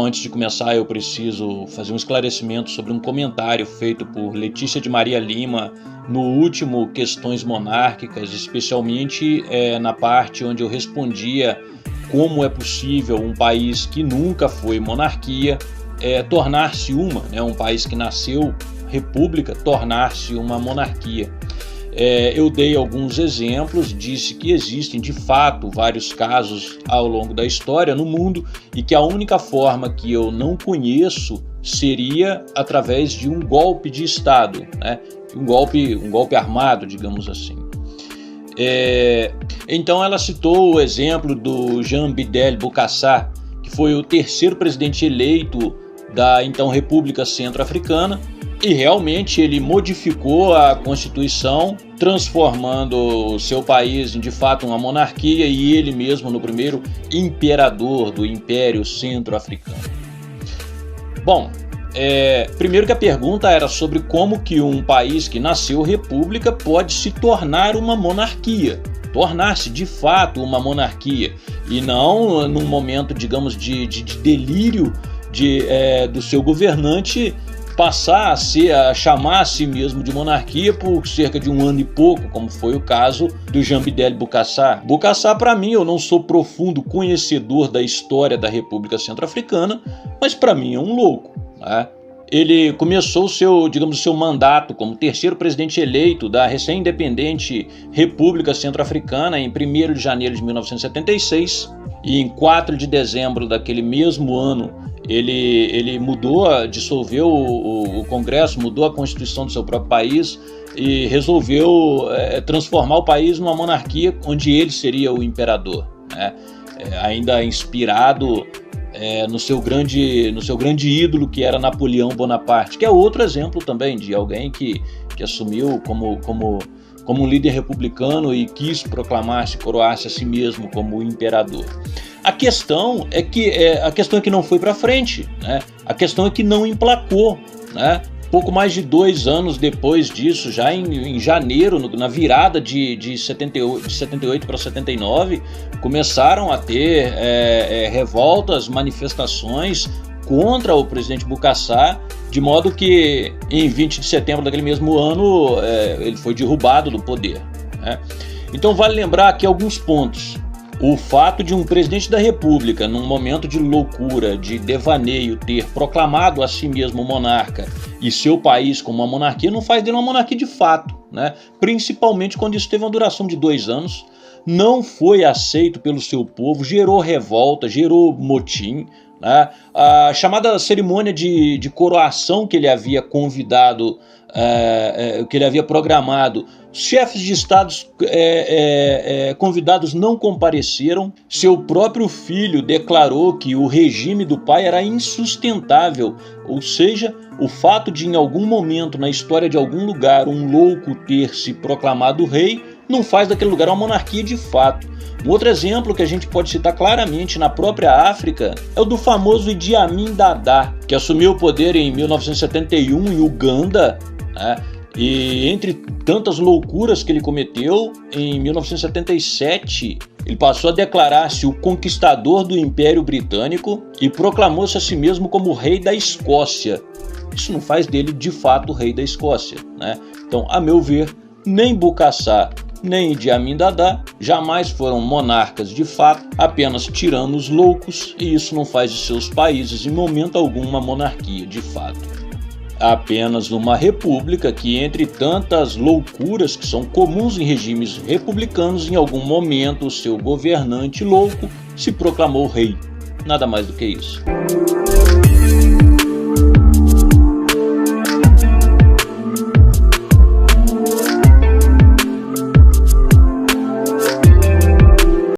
antes de começar, eu preciso fazer um esclarecimento sobre um comentário feito por Letícia de Maria Lima no último Questões Monárquicas, especialmente na parte onde eu respondia como é possível um país que nunca foi monarquia tornar-se um país que nasceu república, tornar-se uma monarquia. Eu dei alguns exemplos, disse que existem de fato vários casos ao longo da história no mundo e que a única forma que eu não conheço seria através de um golpe de Estado, né? um golpe armado, digamos assim. Então ela citou o exemplo do Jean Bedel Bokassa, que foi o terceiro presidente eleito da então República Centro-Africana, e realmente ele modificou a Constituição, transformando o seu país em de fato uma monarquia e ele mesmo no primeiro imperador do Império Centro-Africano. Bom, primeiro que a pergunta era sobre como que um país que nasceu república pode se tornar uma monarquia, tornar-se de fato uma monarquia, e não num momento, digamos, de delírio do seu governante passar a chamar a si mesmo de monarquia por cerca de um ano e pouco, como foi o caso do Jean Bedel Bokassa. Bokassa, para mim, eu não sou profundo conhecedor da história da República Centro-Africana, mas para mim é um louco, né? Ele começou o seu mandato como terceiro presidente eleito da recém-independente República Centro-Africana em 1º de janeiro de 1976 e em 4 de dezembro daquele mesmo ano ele dissolveu o Congresso, mudou a Constituição do seu próprio país e resolveu transformar o país numa monarquia onde ele seria o imperador, né? Ainda inspirado no seu grande ídolo, que era Napoleão Bonaparte, que é outro exemplo também de alguém que assumiu como um líder republicano e quis coroar-se a si mesmo como imperador. A questão é que não foi para frente, né? A questão é que não emplacou, né? Pouco mais de 2 anos depois disso, já em janeiro, na virada de 78 para 79, começaram a ter revoltas, manifestações contra o presidente Bokassa, de modo que em 20 de setembro daquele mesmo ano ele foi derrubado do poder, né? Então vale lembrar aqui alguns pontos. O fato de um presidente da República, num momento de loucura, de devaneio, ter proclamado a si mesmo monarca e seu país como uma monarquia, não faz dele uma monarquia de fato, né? Principalmente quando isso teve uma duração de 2 anos, não foi aceito pelo seu povo, gerou revolta, gerou motim, né? A chamada cerimônia de coroação que ele havia convidado, que ele havia programado, chefes de estados convidados não compareceram. Seu próprio filho declarou que o regime do pai era insustentável, ou seja, o fato de em algum momento na história de algum lugar um louco ter se proclamado rei não faz daquele lugar uma monarquia de fato. Um outro exemplo que a gente pode citar claramente na própria África é o do famoso Idi Amin Dada, que assumiu o poder em 1971 em Uganda, né? E entre tantas loucuras que ele cometeu, em 1977 ele passou a declarar-se o conquistador do Império Britânico e proclamou-se a si mesmo como rei da Escócia. Isso não faz dele de fato o rei da Escócia, né? Então, a meu ver, nem Bokassa nem Idi Amin Dada jamais foram monarcas de fato, apenas tiranos loucos, e isso não faz de seus países em momento algum uma monarquia de fato. Apenas uma república que, entre tantas loucuras que são comuns em regimes republicanos, em algum momento o seu governante louco se proclamou rei. Nada mais do que isso.